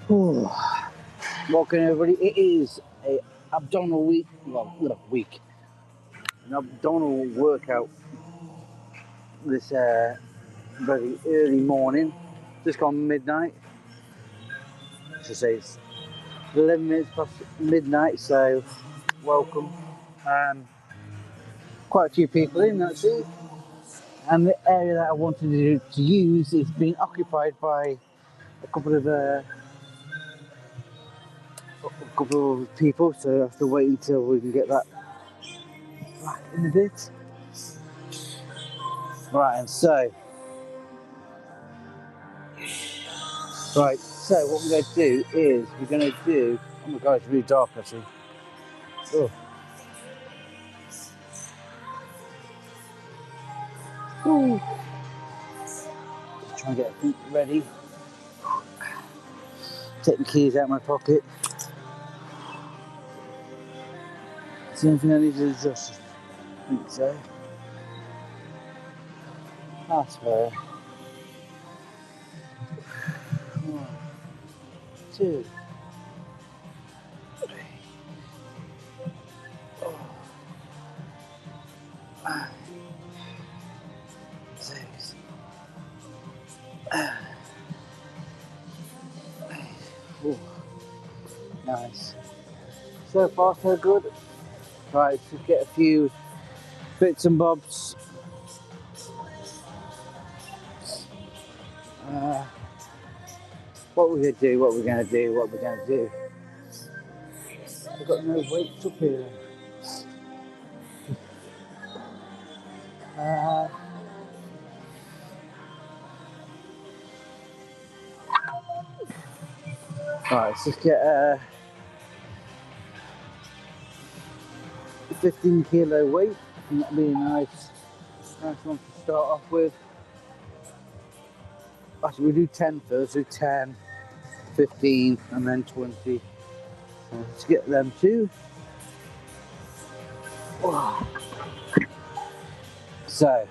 Welcome everybody. It is a abdominal week, well, not week, an abdominal workout this very early morning, just gone midnight. I should say it's 11 minutes past midnight, so welcome. Quite a few people in actually, and the area that I wanted to use is being occupied by a couple of people, so I have to wait until we can get that back in a bit. Right, and so what we're going to do is oh my god, it's really dark actually. Oh. Ooh. Just trying to get everything ready. Take the keys out of my pocket. Is there anything I need to adjust? I think so. That's fair. 1, 2, 3, 4, 5, 6, 8. Ooh. Nice. So far so good. Right, let's get a few bits and bobs. What we're going to do. I've got no weights up here. Right, let's just get a 15 kilo weight, and that'll be a nice one to start off with. Actually, we'll do 10 first, so 10, 15, and then 20. So let's get them too. Oh. So,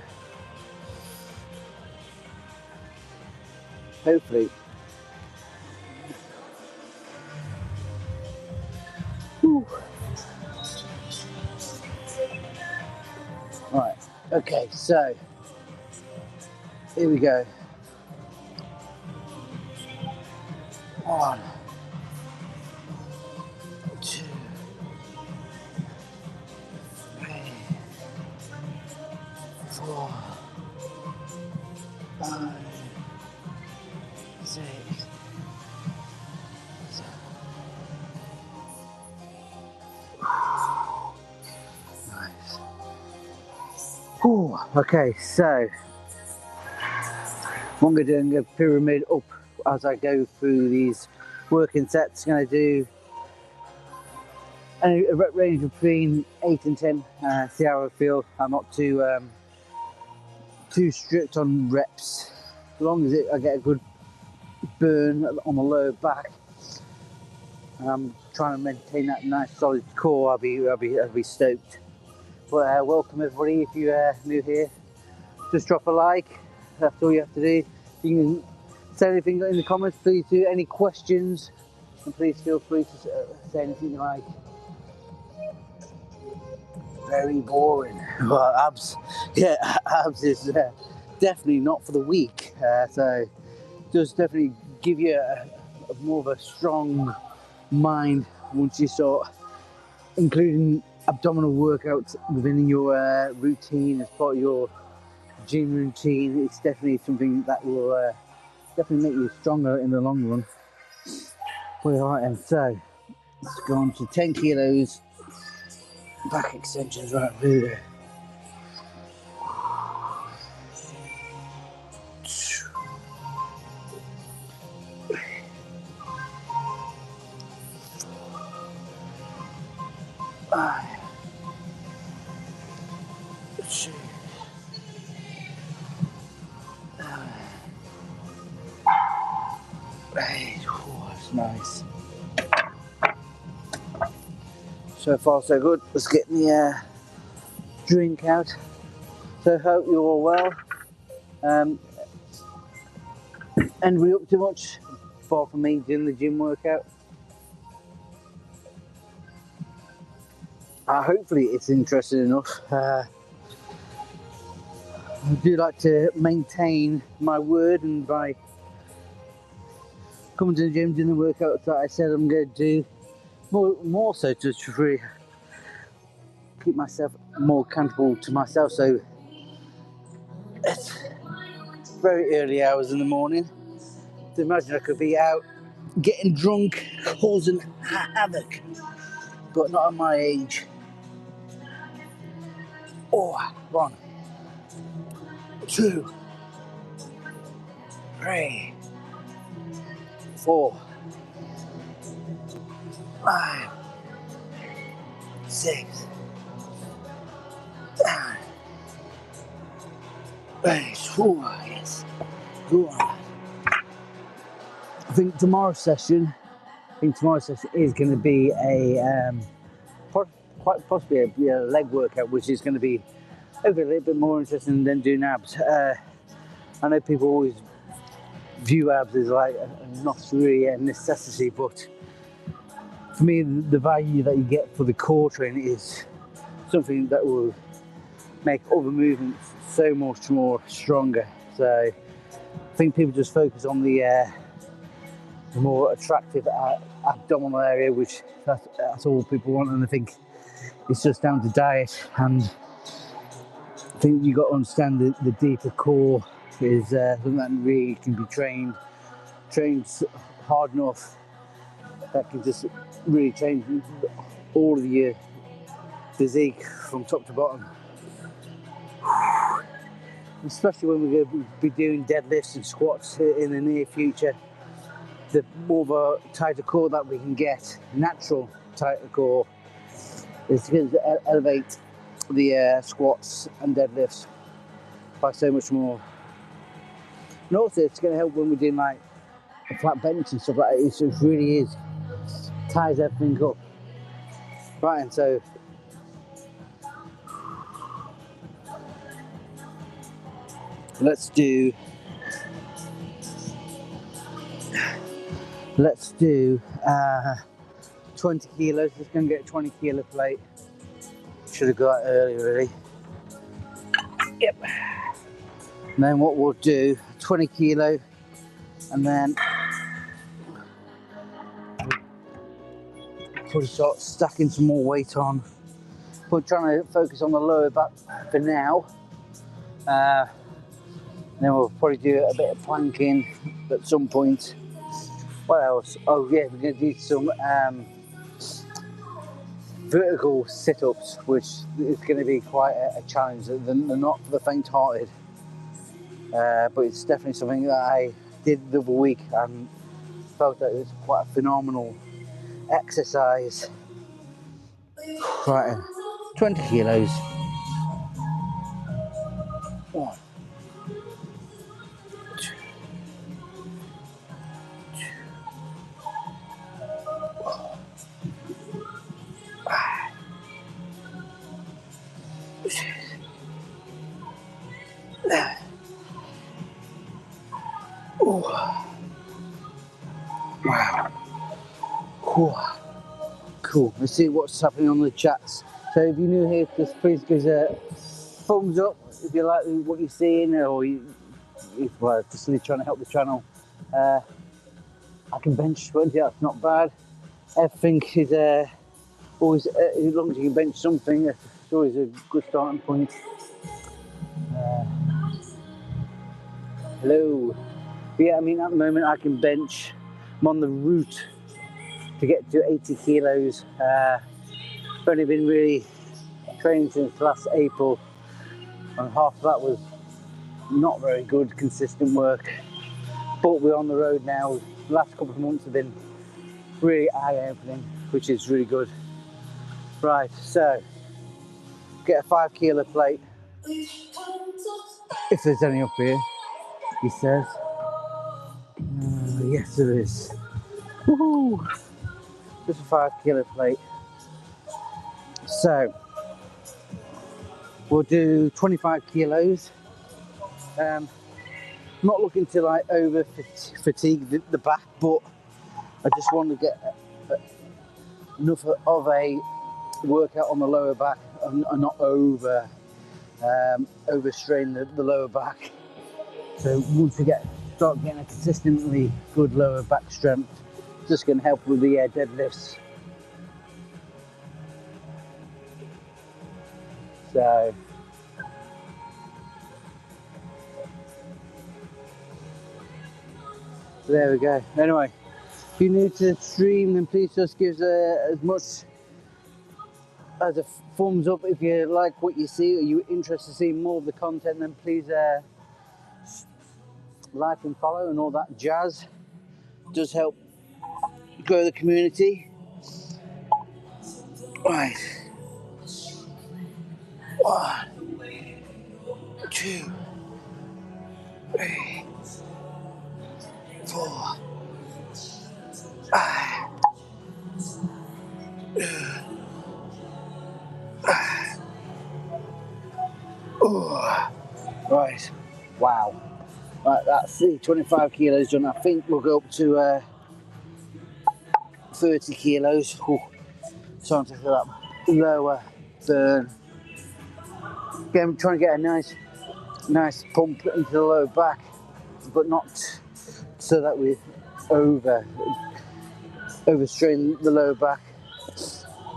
hopefully, right, okay, so here we go. 1, 2, 3, 4, 5, 6, 7. Nice. Ooh, okay, so what I'm going to do, I'm going to pyramid up as I go through these working sets. I'm going to do a rep range between 8 and 10. See how I feel. I'm not too strict on reps. As long as I get a good burn on the lower back, and I'm trying to maintain that nice solid core, I'll be stoked. But welcome everybody. If you're new here, just drop a like. That's all you have to do. You can say anything in the comments, please do. Any questions, and please feel free to say anything you like. Very boring. Well, abs is definitely not for the weak. So just definitely give you a more of a strong mind once you start including abdominal workouts within your routine as part of your gym routine. It's definitely something that will definitely make you stronger in the long run. Well, alright, and so let's go on to 10 kilos back extensions right there. That's nice. So far so good. Let's get the drink out. So hope you're all well. And we up too much apart from me doing the gym workout? Hopefully it's interesting enough. I do like to maintain my word, and by coming to the gym, doing the workouts that I said I'm going to do, more so to really keep myself more accountable to myself. So it's very early hours in the morning. So imagine I could be out getting drunk, causing havoc, but not at my age. Oh, 1, 2, 3, 4, 5, 6, 7, 8, 4, yes. Go on. I think tomorrow's session is going to be quite possibly a leg workout, which is going to be a little bit more interesting than doing abs. I know people always view abs as like not really a necessity, but for me, the value that you get for the core training is something that will make other movements so much more stronger. So I think people just focus on the more attractive abdominal area, which that's all people want, and I think it's just down to diet. And I think you got to understand the deeper core is something that really can be trained hard enough that can just really change all of your physique from top to bottom. Especially when we're going to be doing deadlifts and squats in the near future, the more of a tighter core that we can get, natural tighter core, is going to elevate the squats and deadlifts by so much more. And also it's going to help when we're doing like a flat bench and stuff like that. It really is, ties everything up. Right, and so let's do 20 kilos. Just going to get a 20 kilo plate. Should have got it earlier really. Yep. And then what we'll do, 20 kilo, and then probably start stacking some more weight on. We're trying to focus on the lower back for now. Then we'll probably do a bit of planking at some point. What else? Oh yeah, we're going to do some vertical sit-ups, which is going to be quite a challenge. They're not for the faint-hearted, but it's definitely something that I did the other week and felt that it was quite a phenomenal exercise. Right, 20 kilos. 1, 2, 5, 6, 7. Oh. Wow. Oh. Cool. Let's see what's happening on the chats. So if you're new here, just please give us a thumbs up if you like what you're seeing, or if just really trying to help the channel. I can bench 20, that's not bad. Everything is always, as long as you can bench something, it's always a good starting point. Hello. But yeah, I mean, at the moment I can bench. I'm on the route to get to 80 kilos. I've only been really training since last April, and half of that was not very good, consistent work. But we're on the road now. The last couple of months have been really eye-opening, which is really good. Right, so get a 5 kilo plate, if there's any up here, he says. Yes, there is. Woohoo! Just a 5 kilo plate. So we'll do 25 kilos. not looking to like over fatigue the back, but I just want to get enough of a workout on the lower back and not overstrain the lower back. So once we start getting a consistently good lower back strength, just going to help with the deadlifts. So there we go. Anyway, if you're new to the stream, then please just give as much as a thumbs up if you like what you see, or you're interested to see more of the content, then please like and follow and all that jazz. It does help grow the community. Right. 1, 2, 3, 4, 5. Right. Wow. Right, that's the 25 kilos done. I think we'll go up to 30 kilos. Ooh. Trying to feel that lower burn. Again, trying to get a nice pump into the lower back, but not so that we overstrain the lower back.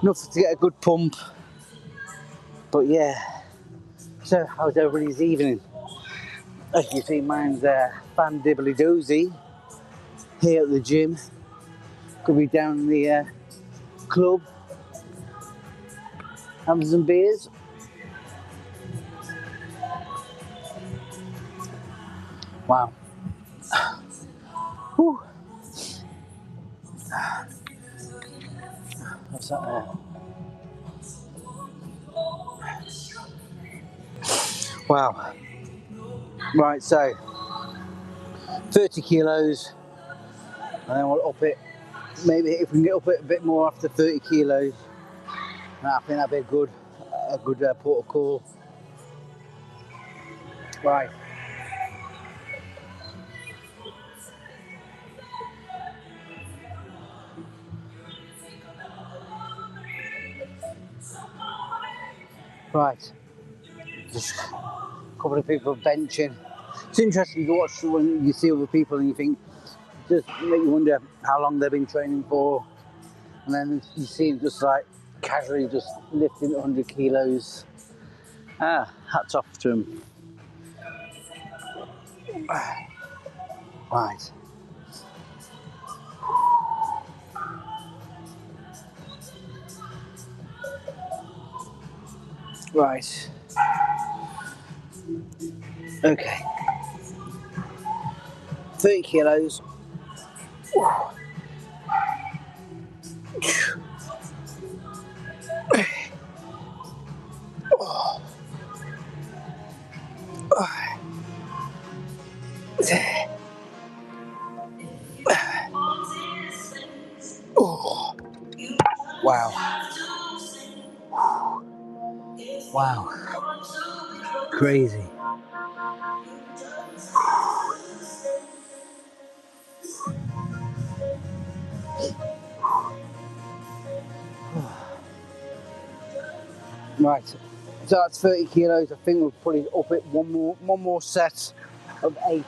Enough to get a good pump. But yeah. So how's everybody's evening? As you see, mine's fandibbly dozy here at the gym. Could be down in the club, having some beers. Wow. Whew. What's that there? Wow. Right, so 30 kilos, and then we'll up it. Maybe if we can get up it a bit more after 30 kilos, I think that'd be a good port of call. Right. Right. Just a couple of people benching. It's interesting to watch when you see other people and you think, just make you wonder how long they've been training for, and then you see them just like casually just lifting 100 kilos. Hats off to them. Right. Right. Okay. 30 kilos. Wow. Wow. Crazy. Right. So that's 30 kilos. I think we'll probably up it one more set of 8,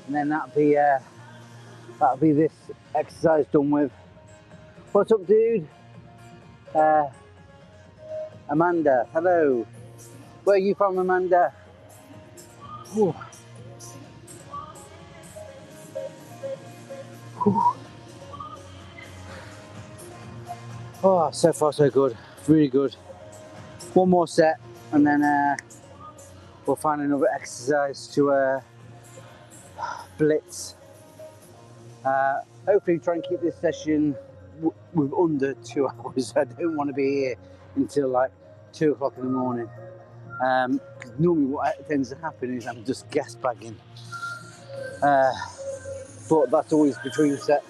and then that'll be this exercise done with. What's up, dude? Amanda, hello. Where are you from, Amanda? Whew. Whew. Oh, so far so good. Really good. One more set, and then we'll find another exercise to blitz. Hopefully try and keep this session with under 2 hours. I don't want to be here until like 2 o'clock in the morning. Because normally what tends to happen is I'm just gas bagging. But that's always between sets.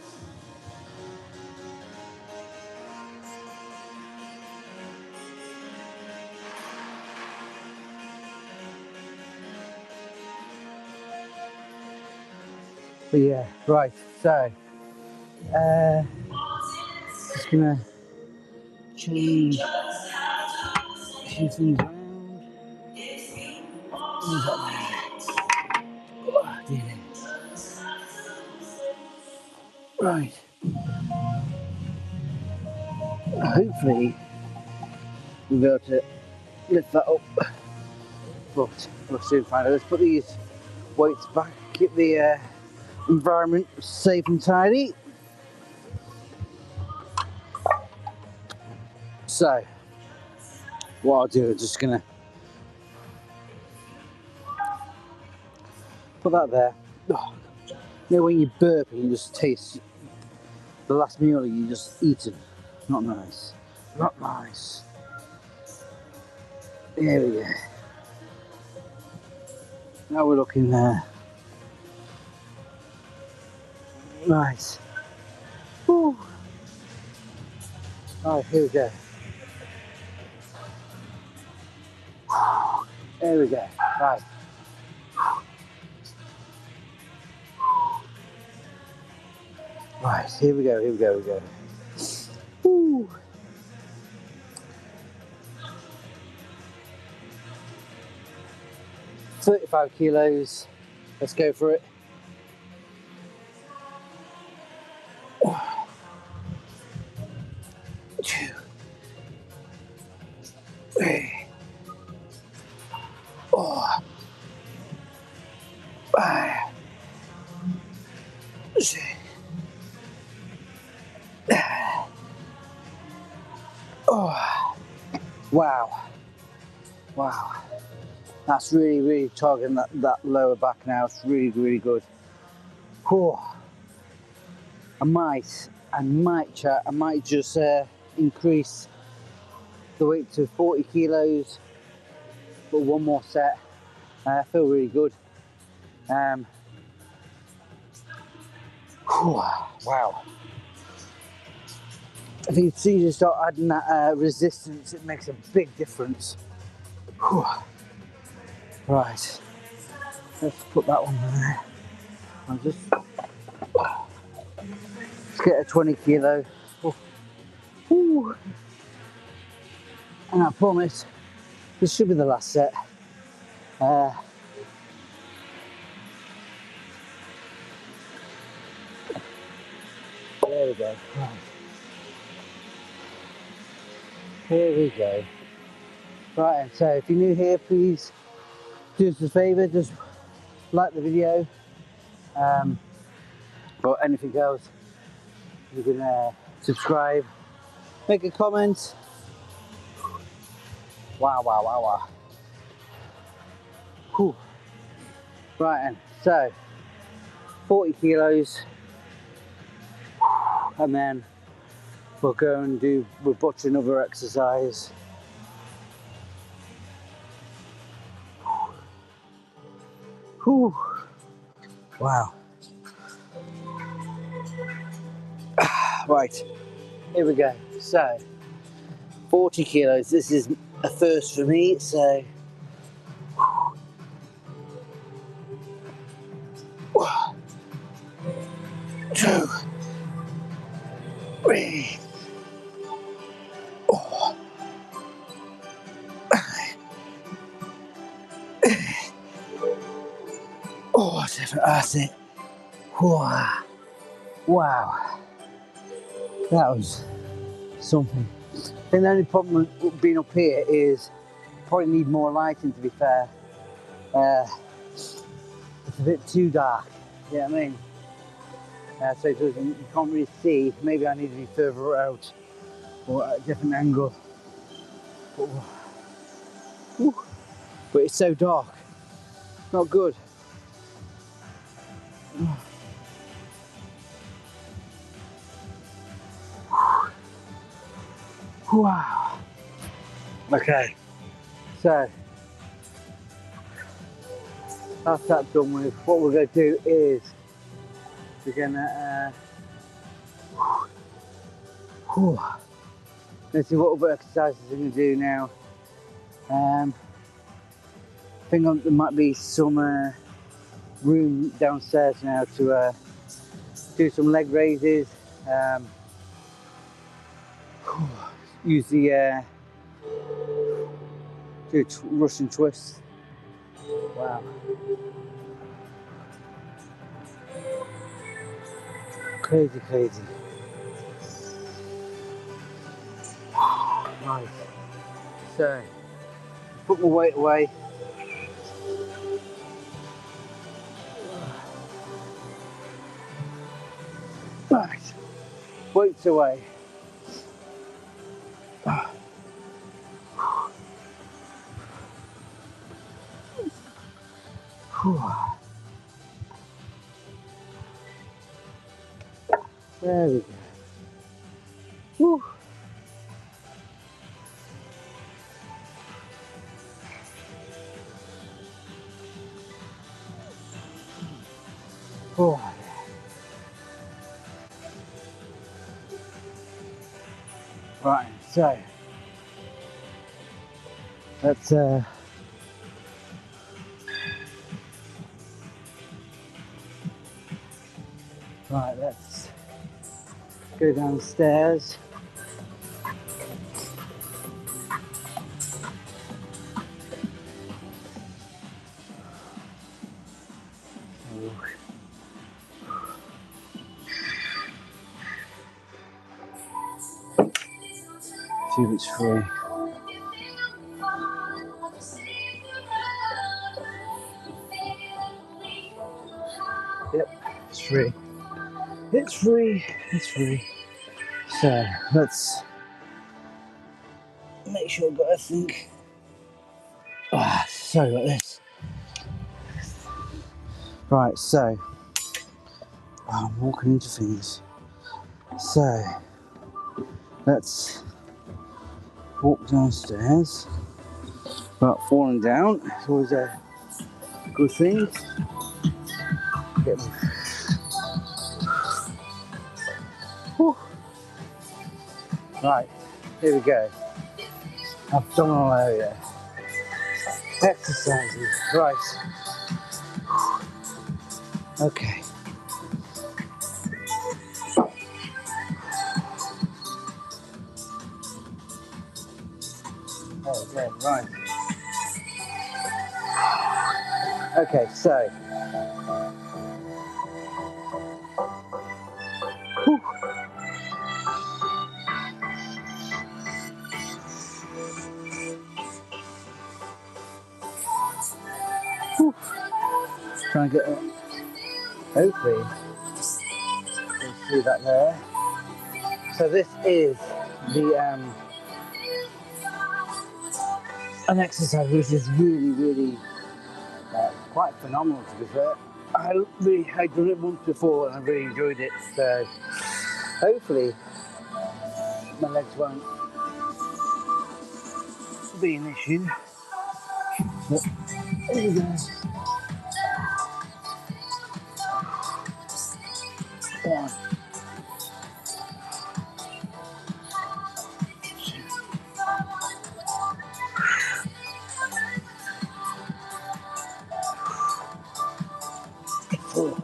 But yeah, right, so just gonna change a few things around. Who's up there? Oh, dear. Right. Hopefully we'll be able to lift that up, but we'll soon find out. Let's put these weights back, keep the environment safe and tidy. So what I'll do is just gonna put that there. Oh, you know when you burp and you just taste the last meal you just eaten? Not nice. Not nice. There we go. Now we're looking there. Right. Whew. Right, here we go. There we go. Right. Right, here we go, here we go, here we go. Woo. 35 kilos. Let's go for it. 2, 3, 4, 5, 6. Oh, wow. Wow. That's really targeting that lower back now. It's really good. Whew. I might just increase the weight to 40 kilos for one more set. I feel really good. Whew. Wow. I think as soon as you start adding that resistance, it makes a big difference. Whew. Right, let's put that one there. Let's get a 20 kilo. Ooh. And I promise this should be the last set. There we go. Right. Here we go. Right, and so if you're new here, please do us a favour, just like the video. But anything else, you can subscribe, make a comment. Wow. Whew. Right, and so 40 kilos, and then we'll go and we'll butcher another exercise. Whew. Wow. Right, here we go. So 40 kilos, this is a first for me, so 1, 2, 3, 4, 7, that's it. Wow, that was something. I think the only problem with being up here is probably need more lighting, to be fair. It's a bit too dark, you know what I mean? So it doesn't, you can't really see. Maybe I need to be further out or at a different angle. But it's so dark, not good. Wow. Okay, so that's that done with. What we're going to do is we're going to let's see what other exercises we're going to do now. I think there might be some room downstairs now to do some leg raises. Use the do Russian twists. Wow. Crazy, crazy. Nice. So, put my weight away. Right. Weights away. There we go. Woo. Oh. Right, so let's right, let's go downstairs. See if it's free. Yep, it's free. It's free. It's free. So let's make sure I got everything. Sorry about this. Right, so I'm walking into things. So let's walk downstairs. Without falling down. It's always a good thing. Get me. Whew. Right, here we go. Abdominal area. Exercises. Right. Okay. Okay, right. Okay, so. Whew. Whew. Trying to get it. Hopefully, you'll see that there. So this is the an exercise which is really quite phenomenal, to be fair. I'd done it once before and I really enjoyed it. So hopefully my legs won't be an issue. But here we go. One. Four.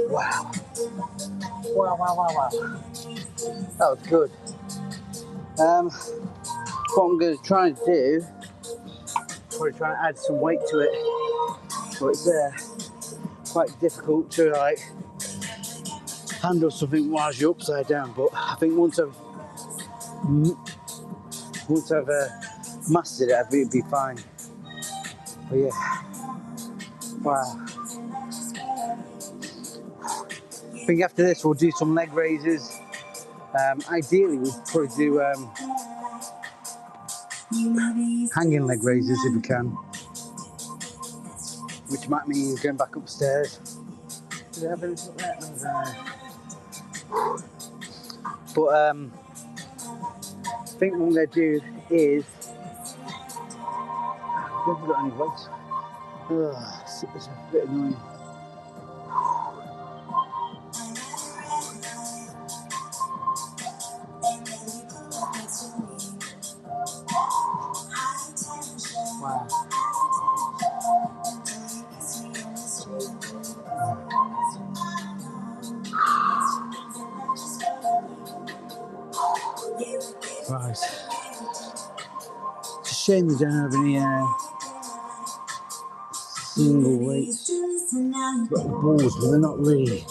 Wow. Wow. That was good. What I'm going to try and do, probably try and add some weight to it. But it's quite difficult to like handle something whilst you're upside down. But I think once I've mastered it, I think it'd be fine. But yeah, wow. I think after this we'll do some leg raises. Ideally we'll probably do hanging leg raises if we can, which might mean going back upstairs. Do they have anything there? But I think what I'm going to do is, I haven't got any weights. it's a bit annoying. Wow. Right. It's a shame we don't have any single weights. Got balls, but they're not really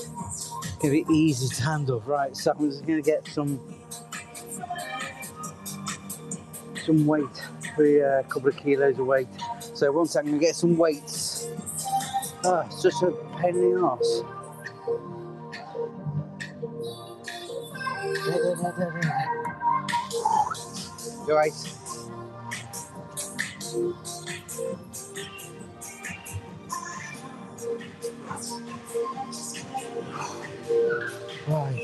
going to be easy to handle. Right, so I'm just going to get some weight, probably a couple of kilos of weight. So one second, I'm going to get some weights. Ah, it's just a pain in the arse. You right? Right.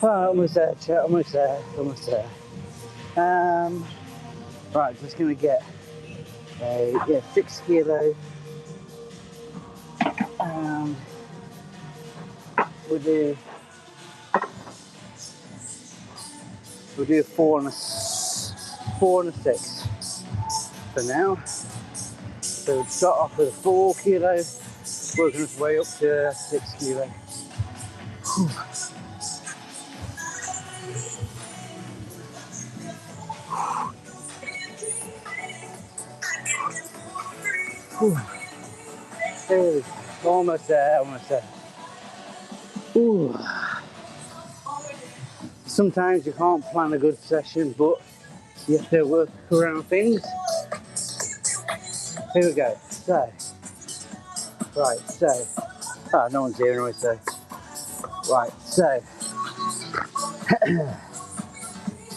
Almost there, chat, almost there. Right, just gonna get a 6 kilo. We'll do 4 and a 6 for now. So we'll start off with a 4 kilo, working its way up to 6 kilo. There, almost there. Ooh. Sometimes you can't plan a good session, but you have to work around things. Here we go. So, no one's here anyway, so. Right, so.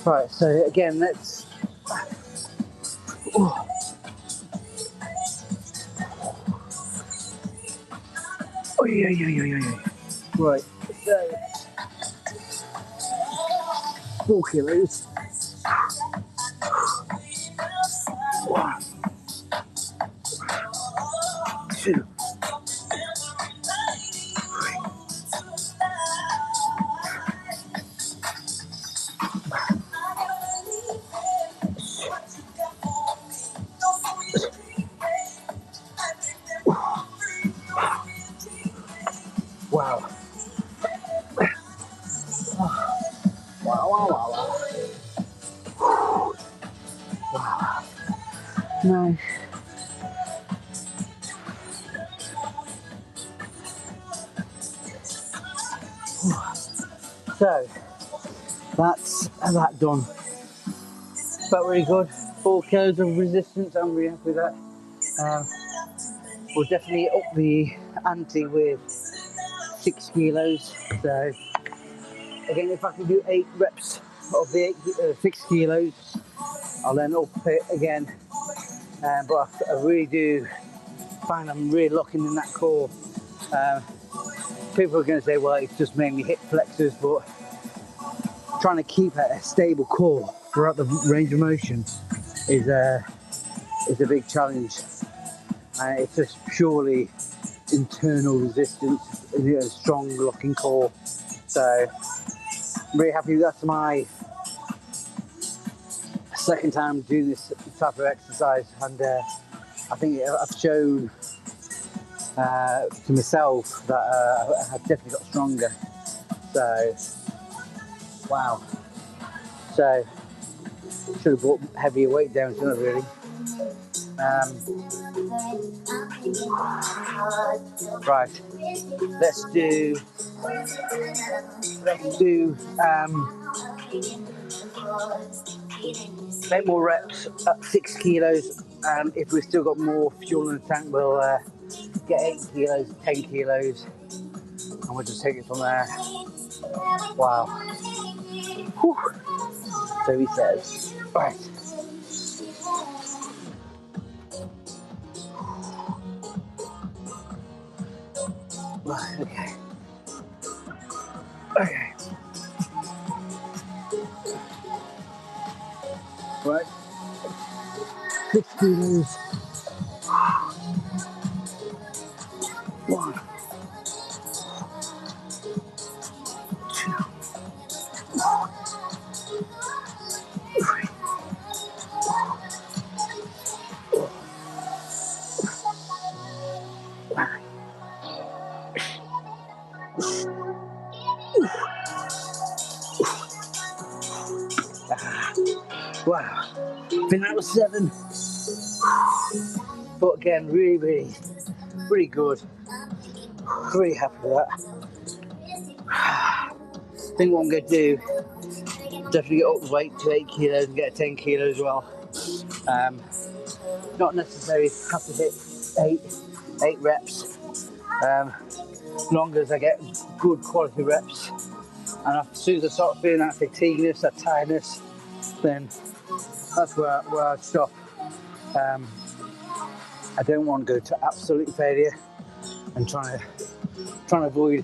Right, so again, let's. Oh, yeah. Right, so. 4 kilos. 1, 2. Wow. Wow. Nice. So, that's that done. Felt really good. 4 kilos of resistance, I'm really happy with that. We'll definitely up the ante with 6 kilos. So, again, if I can do 8 reps of the 6 kilos, I'll then up it again. But I really do find I'm really locking in that core. People are going to say, well, it's just mainly hip flexors, but trying to keep a stable core throughout the range of motion is a big challenge. It's just purely internal resistance and a strong locking core. So I'm really happy that's my second time doing this type of exercise, and I think I've shown to myself that I've definitely got stronger. So, wow. So, should have brought heavier weight down, shouldn't I, really? Right. Let's do 8 more reps at 6 kilos, and if we've still got more fuel in the tank, we'll get 8 kilos, 10 kilos, and we'll just take it from there. Wow. Whew. So he says. Right. Right, okay. kilos. 1, 2, 3. Wow, I think that was 7. But again, really good. Really happy with that. I think what I'm going to do, definitely get up the weight to 8 kilos and get a 10 kilo as well. Not necessarily have to hit 8 reps. As long as I get good quality reps, and as soon as I start feeling that fatigueness, that tiredness, then that's where I stop. I don't want to go to absolute failure and trying to avoid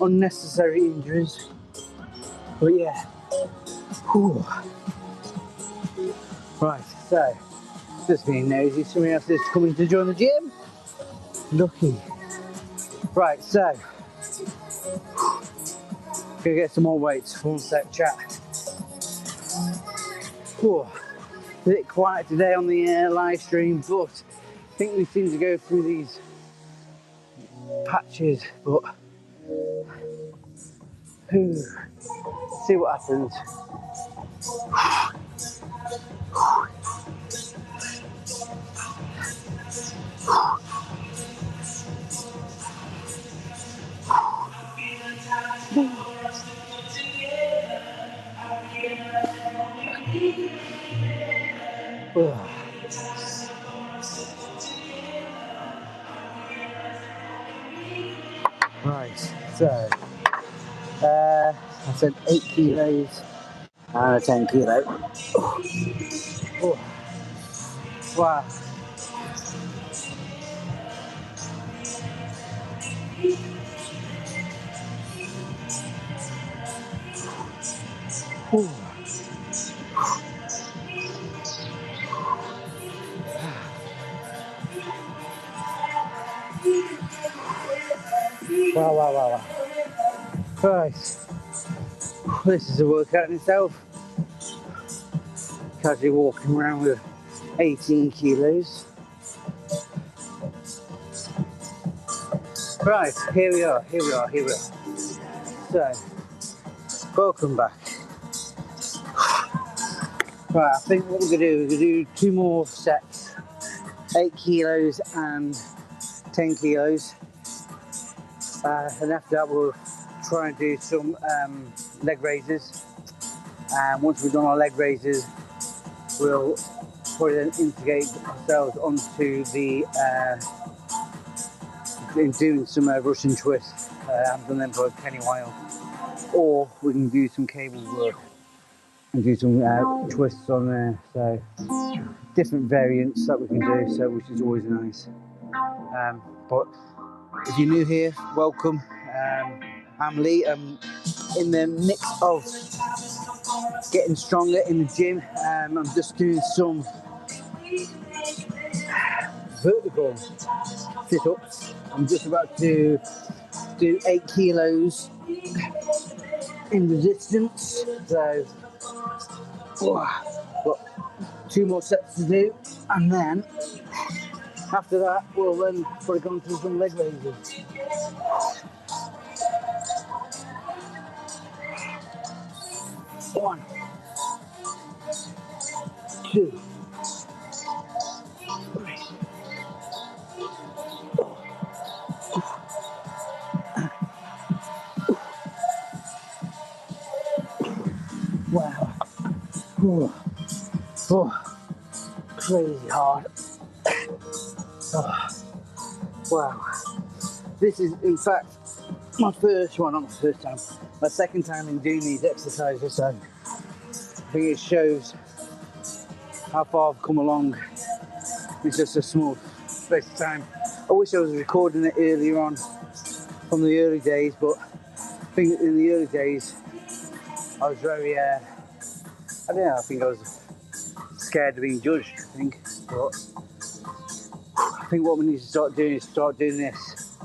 unnecessary injuries. But yeah, whew. Right, so just being nosy, somebody else is coming to join the gym. Lucky. Right, so gonna get some more weights. 1 sec, chat. Whew. A bit quiet today on the live stream, but I think we seem to go through these patches. But see what happens. Right, so I said 8 kilos and a 10 kilo. Oh. Wow. Ooh. Wow. Right. This is a workout in itself. Casually walking around with 18 kilos. Right, here we are. So, welcome back. Right, I think what we're going to do is we're going to do 2 more sets. 8 kilos and 10 kilos. And after that we'll try and do some leg raises. And once we've done our leg raises, we'll probably then integrate ourselves onto the doing some Russian twists. I haven't done them for a penny while. Or we can do some cable work and do some twists on there. So different variants that we can do, so which is always nice. But if you're new here, welcome. I'm Lee. I'm in the mix of getting stronger in the gym. I'm just doing some vertical sit-ups. I'm just about to do 8 kilos in resistance. So, got 2 more sets to do, and then after that, we'll then probably go through some leg raises. One, 2, 3. Wow. Crazy hard. Wow. This is, in fact, my first one, not my first time, my second time in doing these exercises, so I think it shows how far I've come along. It's just a small space of time. I wish I was recording it earlier on from the early days, but I think in the early days I was very, I think I was scared of being judged, I think. but I think what we need to start doing is start doing this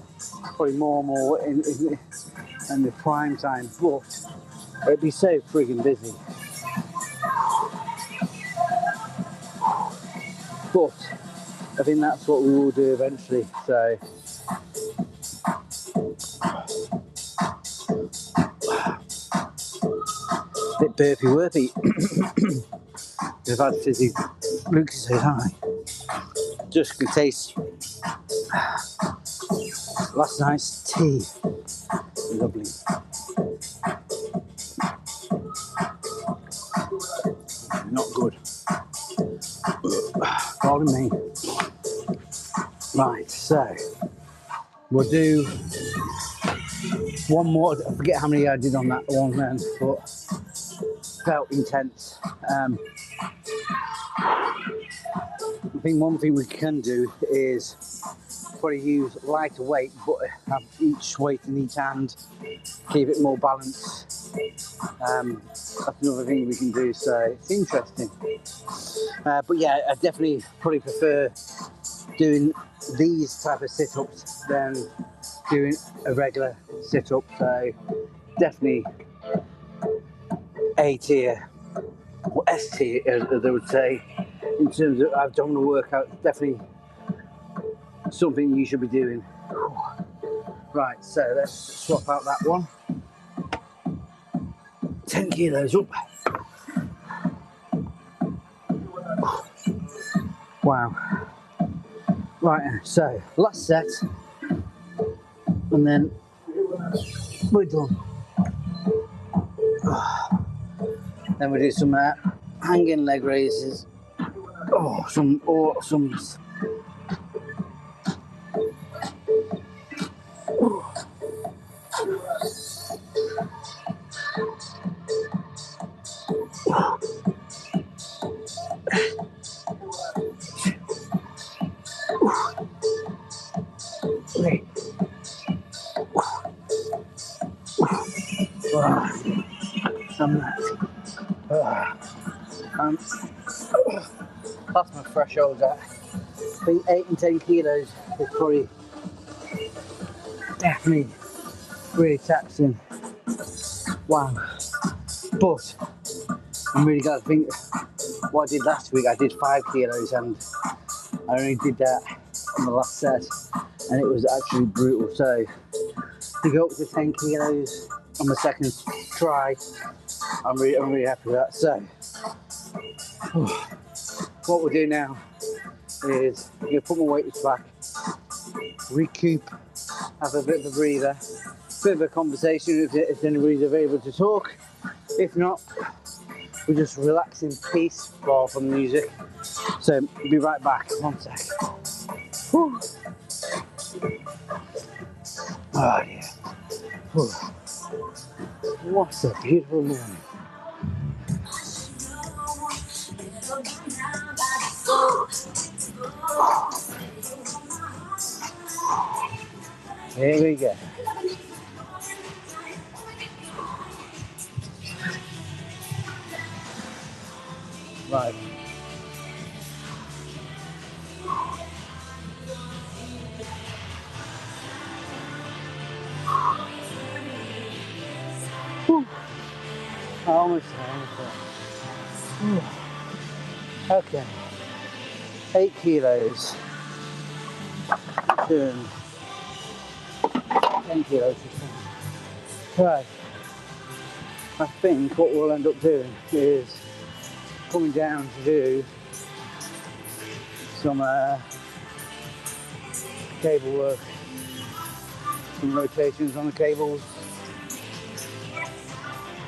probably more and more in the prime time, but it'd be so friggin' busy. But I think that's what we will do eventually, so a bit burpy worthy. We've had fizzy Lucas says hi. Just can taste last night's tea. Lovely. Not good. Pardon me. Right, so we'll do one more. I forget how many I did on that one then, but felt intense. I think one thing we can do is probably use lighter weight, but have each weight in each hand, keep it more balanced. That's another thing we can do, so it's interesting. But yeah, I definitely probably prefer doing these type of sit-ups than doing a regular sit-up, so definitely A tier, or S tier as they would say, in terms of abdominal workout. Definitely something you should be doing. Right, so let's swap out that one. 10 kilos up. Wow. Right, so last set, and then we're done. Then we do some hanging leg raises. Some awesomes. That's my threshold at. I think 8 and 10 kilos is probably definitely really taxing. Wow. But I'm really glad. I think what I did last week, I did 5 kilos and I only did that on the last set and it was actually brutal. So to go up to 10 kilos on the second try, I'm really happy with that. So what we'll do now is I'm going to put my weights back, recoup, have a bit of a breather, bit of a conversation if anybody's available to talk. If not, we just relax in peace far from the music. So be right back, 1 sec. Whew. Oh yeah. Whew. What a beautiful morning. Here we go. Right. Whew. Almost there. Okay. 8 kilos. Turn. 10 kilos. Right. I think what we'll end up doing is coming down to do some cable work, some rotations on the cables.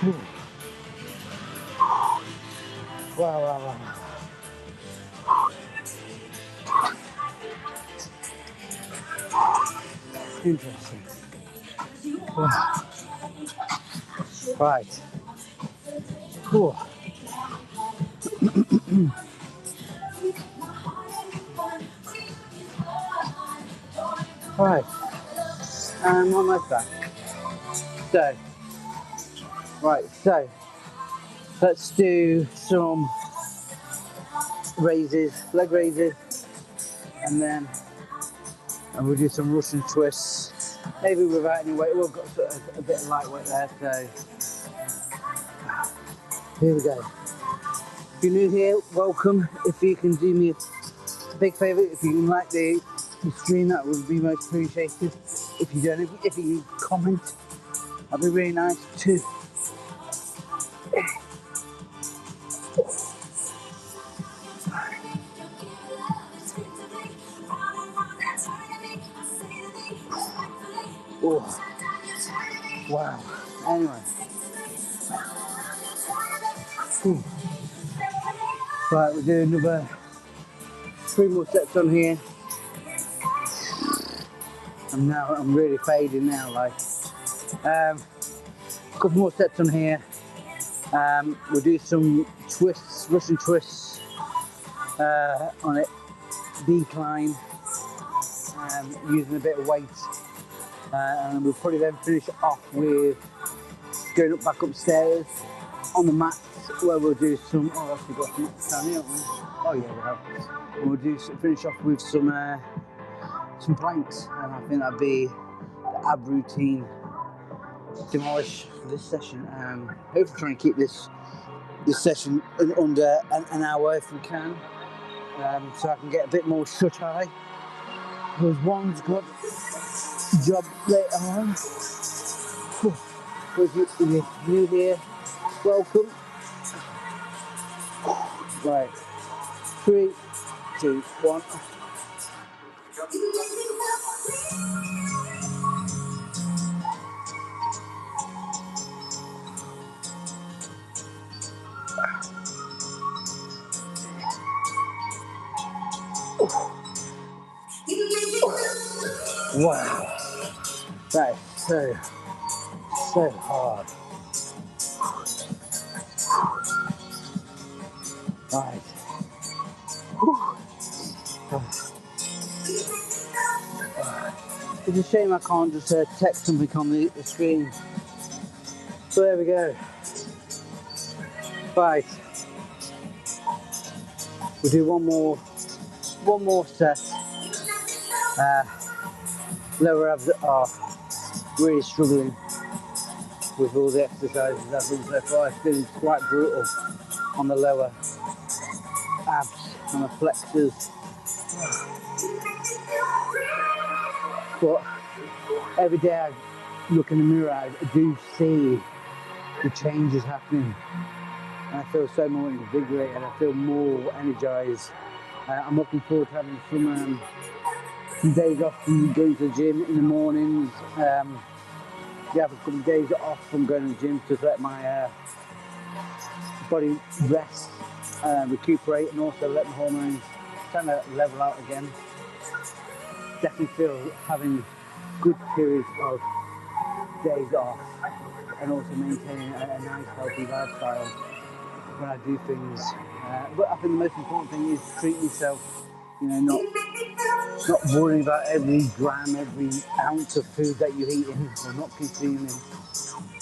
Whew. Wow. Interesting. Wow. Right. Cool. Right. And on my back. So. Right. So. Let's do some raises, leg raises, and then we'll do some Russian twists, maybe without any weight. We've got a bit of light weight there, so here we go. If you're new here, welcome. If you can do me a big favour, if you can like the stream, that would be most appreciated. If you don't, if you comment, that'd be really nice too. Oh, wow. Anyway. Right, we'll do another 3 more sets on here. And now I'm really fading now, like. A couple more sets on here. We'll do some twists, Russian twists on it, decline, using a bit of weight. And we'll probably then finish off with going back upstairs on the mats, where we'll do some. Oh, actually got some mats down here, haven't we? Oh yeah, we have. And we'll do finish off with some planks, and I think that'd be the ab routine demolish for this session. Hopefully try and keep this session under an hour if we can, so I can get a bit more shut eye. Because one's got a job later on. If you're new here, welcome. Right, 3, 2, 1. Wow, that is so hard. Right. It's a shame I can't just text something on the screen. So there we go. Right. We'll do one more set. Lower abs are really struggling with all the exercises I've done so far. It's been quite brutal on the lower abs and the flexors. But every day I look in the mirror, I do see the changes happening. And I feel so more invigorated, I feel more energized. I'm looking forward to having some days off from going to the gym in the mornings. Yeah, have a couple of days off from going to the gym to let my body rest, recuperate, and also let my hormones kind of level out again. Definitely feel having good periods of days off and also maintaining a nice healthy lifestyle when I do things. But I think the most important thing is treat yourself, you know, not worrying about every gram, every ounce of food that you're eating or not consuming.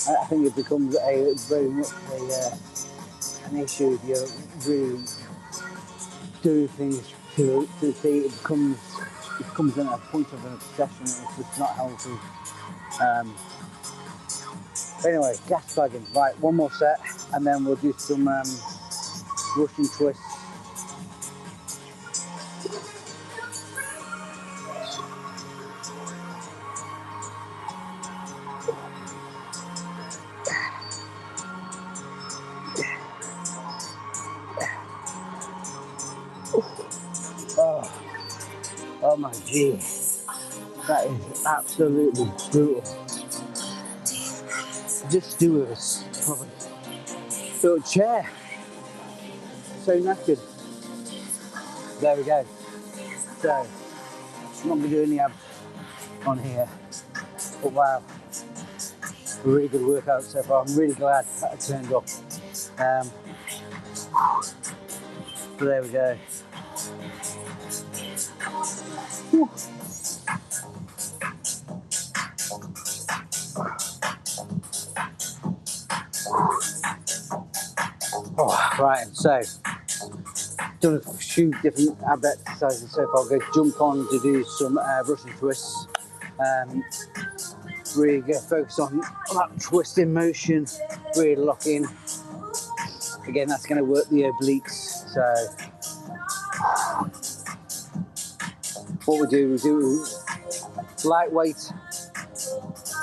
I think it becomes very much an issue if you're really doing things to see it becomes a point of an obsession. It's just not healthy. Anyway, gas bagging. Right, one more set, and then we'll do some Russian twists. Oh my gee, that is absolutely brutal. Just do this, probably. Built chair. So knackered. There we go. So, I'm not going to do any abs on here. But wow, a really good workout so far. I'm really glad that I turned up. So there we go. Whew. Oh, right, so done a few different ab exercises so far. I'm going to jump on to do some Russian twists. Really get focus on that twisting motion, really lock in. Again, that's going to work the obliques. So what we do lightweight,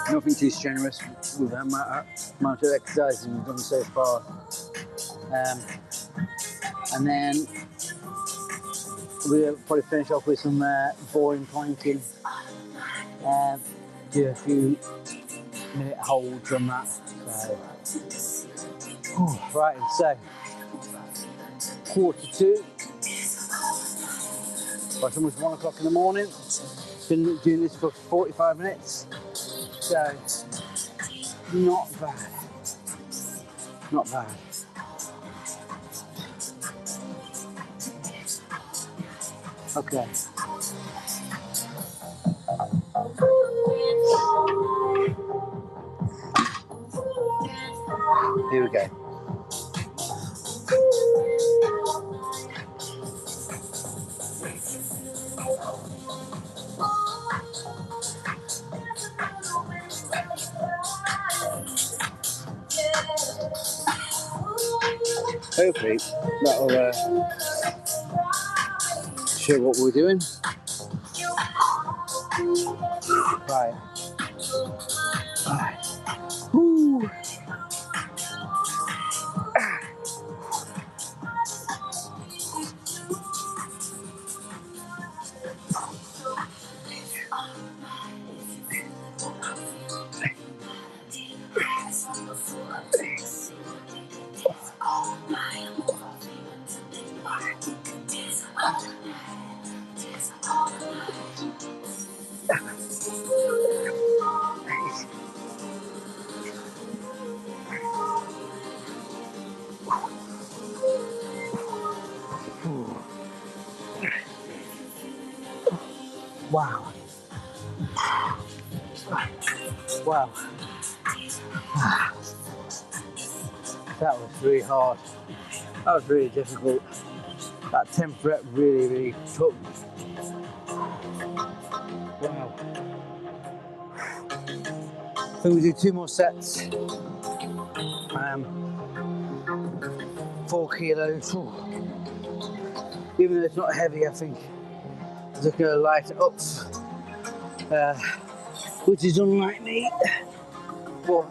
nothing too strenuous with the amount of exercises we've done so far. And then we'll probably finish off with some boring planking. Do a few minute holds on that. So, right, so 1:45. It's almost 1 o'clock in the morning. Been doing this for 45 minutes. So, not bad. Not bad. Okay. Here we go. Hopefully that'll show what we're doing. Right. Woo. Wow. Wow. That was really hard. That was really difficult. That 10th rep really took. Wow. I think we do 2 more sets. 4 kilos. Even though it's not heavy, I think I'm just going to light it up, which is unlike me. But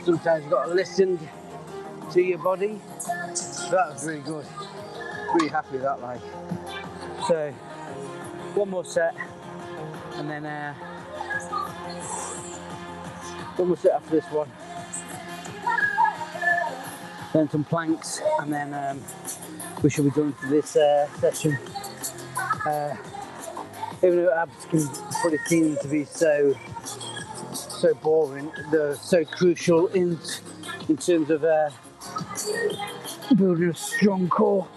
sometimes you've got to listen to your body. So that was really good. Really happy with that, like. So 1 more set, and then 1 more set after this one. Then some planks, and then we should be done for this session. Even though abs can probably seem to be so boring, they're so crucial in terms of building a strong core.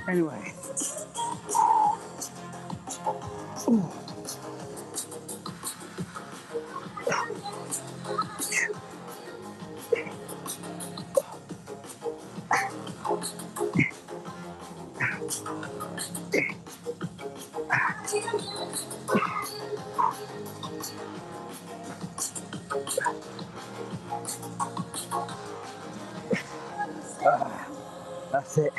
Anyway. Ooh. That's it.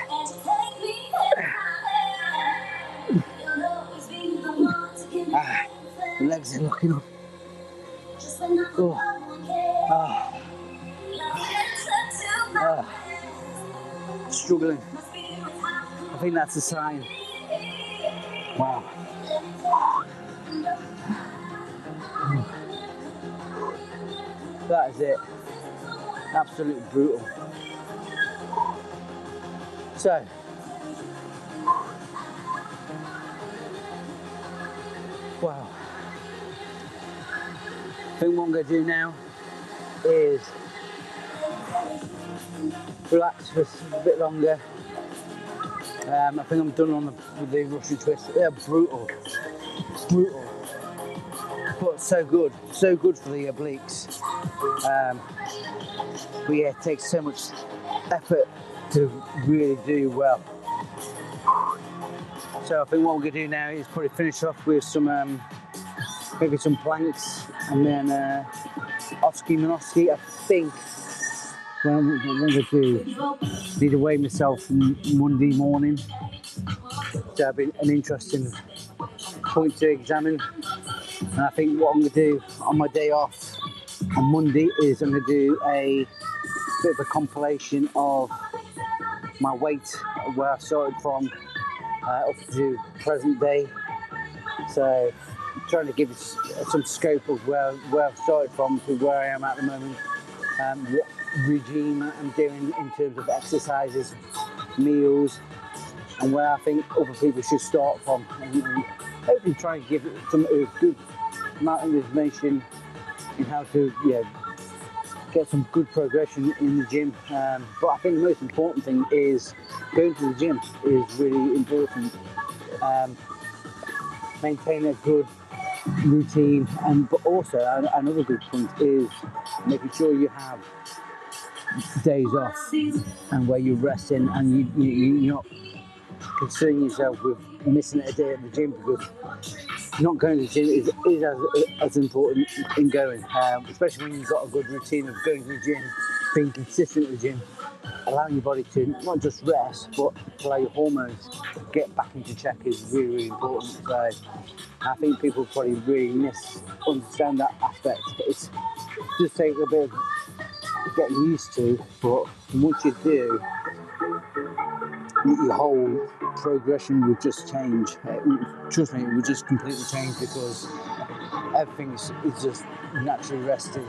The legs are locking up. Struggling. I think that's a sign. Wow. That is it. Absolutely brutal. So, wow. I think what I'm going to do now is relax for a bit longer. I think I'm done with the Russian twists. They're brutal, but so good for the obliques. But yeah, it takes so much effort to really do well. So I think what we're going to do now is probably finish off with some maybe some planks, and then Oski Minoski. I think what I'm going to do, need to weigh myself Monday morning. So that'll be an interesting point to examine. And I think what I'm going to do on my day off on Monday is I'm going to do a bit of a compilation of my weight, where I started from up to present day. So trying to give some scope of where I've started from to where I am at the moment, what regime I'm doing in terms of exercises, meals, and where I think other people should start from, and hopefully try and give some good amount of information in how to get some good progression in the gym. But I think the most important thing is going to the gym is really important. Maintain a good routine, but also another good point is making sure you have days off and where you're resting, and you're not concerning yourself with missing a day at the gym, because not going to the gym is as important in going, especially when you've got a good routine of going to the gym, being consistent with the gym, allowing your body to not just rest, but to allow your hormones to get back into check is really, really important. So I think people probably really misunderstand that aspect. It's just take a bit of getting used to, but once you do, your whole progression would just change. Trust me, it would just completely change, because everything is just naturally resting.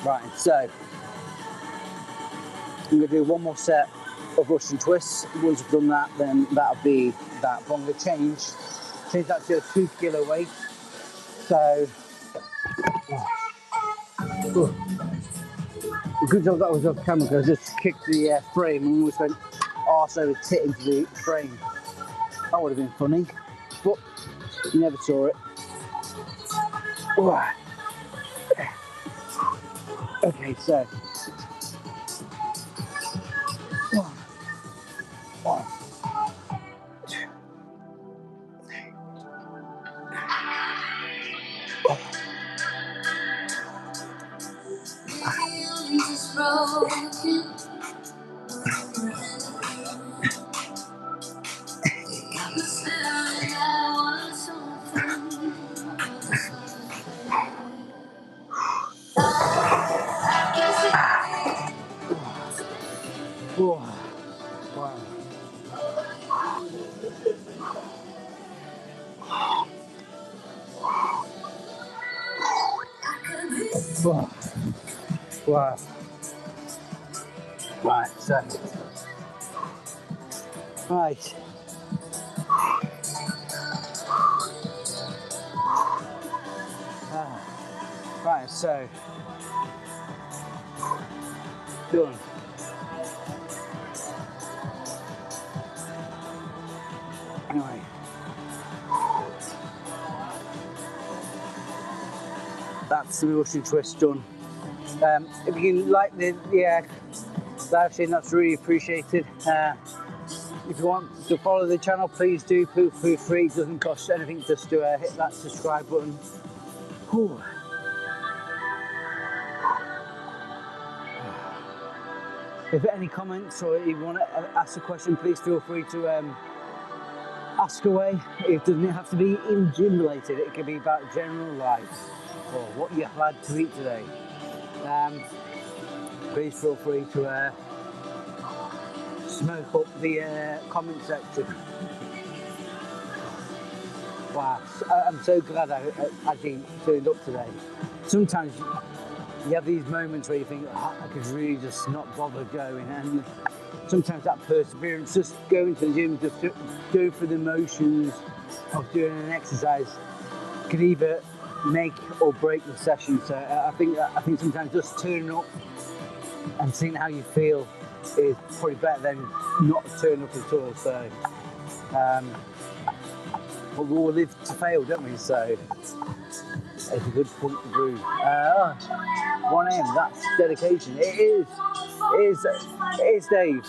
Right, so I'm going to do one more set of Russian twists. Once I've done that, then that'll be that. But I'm going to change that to a 2 kilo weight. So, good job that was off camera, because I just kicked the frame and almost went arse over tit into the frame. That would have been funny, but you never saw it. Okay, so one, two, three. Wow. Right, so. Right. Right, so. Done. Anyway. That's the Russian twist done. If you can like the live stream, that's really appreciated. If you want to follow the channel, please do. Feel free. It doesn't cost anything just to hit that subscribe button. Whew. If any comments or you want to ask a question, please feel free to ask away. It doesn't have to be in gym related. It could be about general life or what you had to eat today. Please feel free to smoke up the comment section. Wow, I'm so glad I actually turned up today. Sometimes you have these moments where you think, oh, I could really just not bother going, and sometimes that perseverance, just going to the gym, just go through the motions of doing an exercise, could either make or break the session. So I think sometimes just turning up and seeing how you feel is probably better than not turning up at all. So, but we all live to fail, don't we? So it's a good point to prove. 1 a.m. That's dedication. It is. It is, Dave.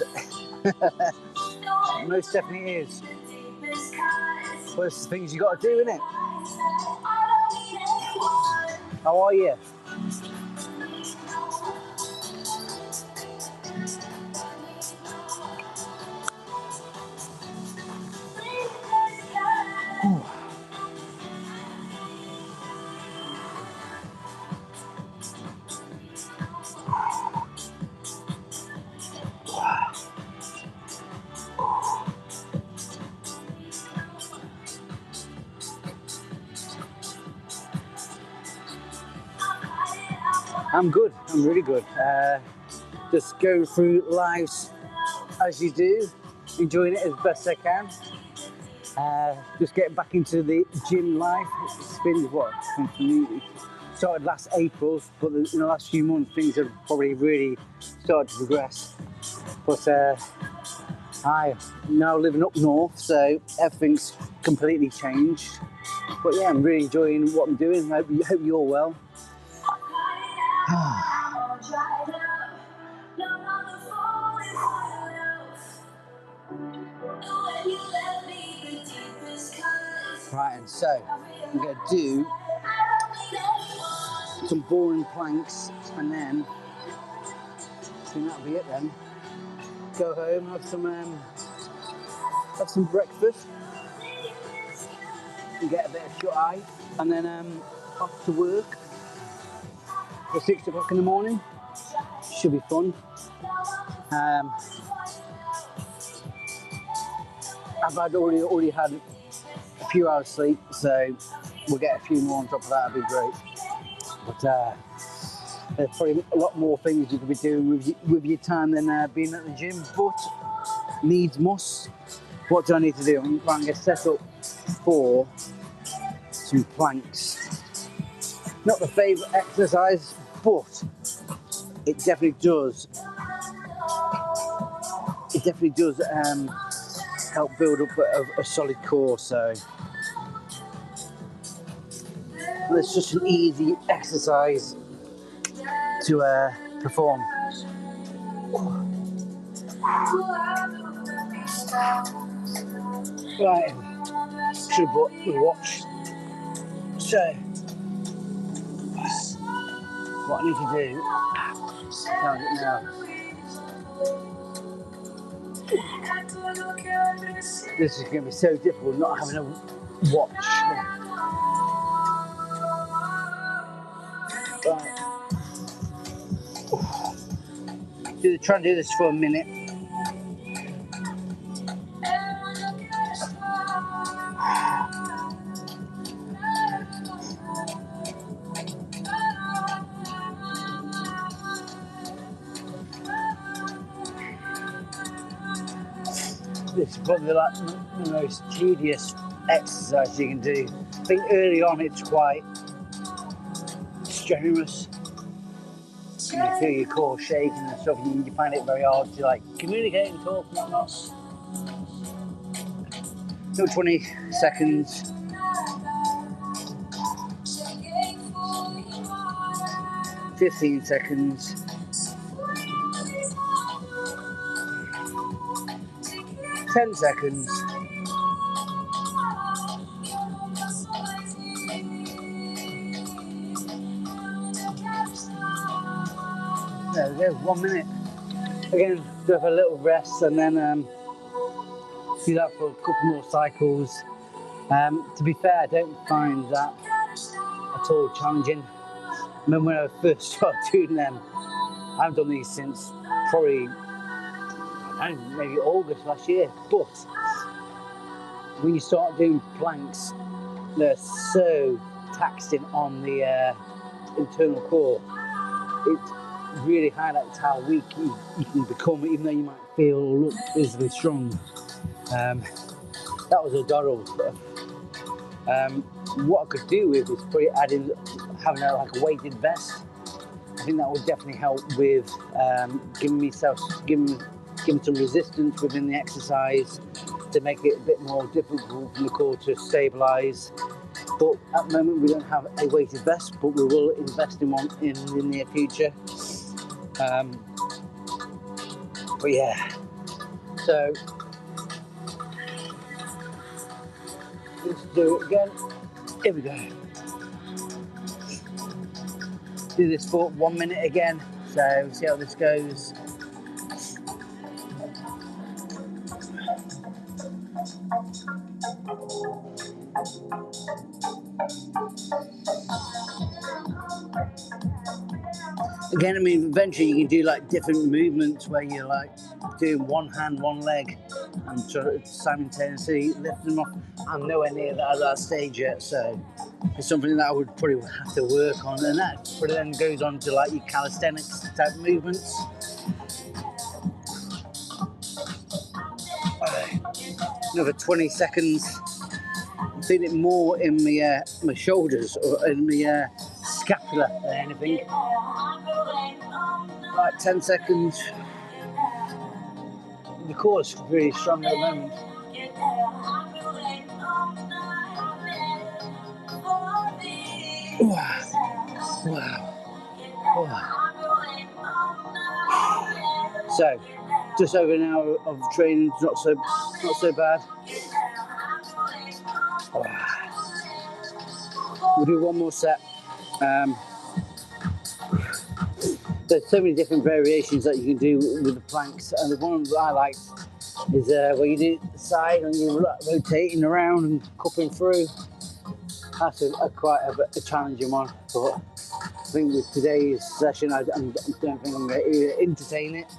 Most definitely is. But it's the things you got to do, innit? How are you? I'm good. I'm really good. Just going through lives as you do, enjoying it as best I can. Just getting back into the gym life. It's been started last April, but in the last few months things have probably really started to progress. But I'm now living up north, so everything's completely changed. But yeah, I'm really enjoying what I'm doing. I hope you're well. Right, and so I'm going to do some boring planks, and then I think that'll be it then. Go home, have some breakfast, and get a bit of shut eye, and then off to work for 6 o'clock in the morning. Should be fun. I've already had a few hours sleep, so we'll get a few more on top of that. That'd be great. But there's probably a lot more things you could be doing with your time than being at the gym. But needs must. What do I need to do? I'm going to set up for some planks. Not the favourite exercise, but it definitely does. It definitely does help build up a solid core. So it's just an easy exercise to perform. Right, should have bought the watch. So, what I need to do, I found it now. This is going to be so difficult not having a watch. Right. Try and do this for a minute. This is probably like the most tedious exercise you can do. I think early on it's quite strenuous. You feel your core shaking and stuff, and you find it very hard to like communicate and talk and whatnot. So 20 seconds. 15 seconds. 10 seconds. There we go, 1 minute. Again, do have a little rest and then do that for a couple more cycles. To be fair, I don't find that at all challenging. I remember when I first started doing them, I haven't done these since probably maybe August last year, but when you start doing planks, they're so taxing on the internal core. It really highlights how weak you can become, even though you might feel or look physically strong. That was a doddle. What I could do with is probably having like a weighted vest. I think that would definitely help with giving some resistance within the exercise to make it a bit more difficult for the core to stabilise. But at the moment we don't have a weighted vest, but we will invest in one in the near future. But yeah, so let's do it again. Here we go. Do this for 1 minute again, so see how this goes. Again, I mean, eventually you can do like different movements where you're like doing one hand, one leg, and sort of simultaneously lifting them off. I'm nowhere near that stage yet, so it's something that I would probably have to work on, and that probably then goes on to like your calisthenics type movements. Another 20 seconds. I'm feeling it more in my shoulders or in my scapula than anything. Right, 10 seconds. The core is really strong at the moment. Wow. So, just over an hour of training, not so bad. We'll do one more set. There's so many different variations that you can do with the planks, and the one that I like is where you do the side and you're rotating around and cupping through. That's quite a challenging one, but I think with today's session I don't think I'm going to entertain it.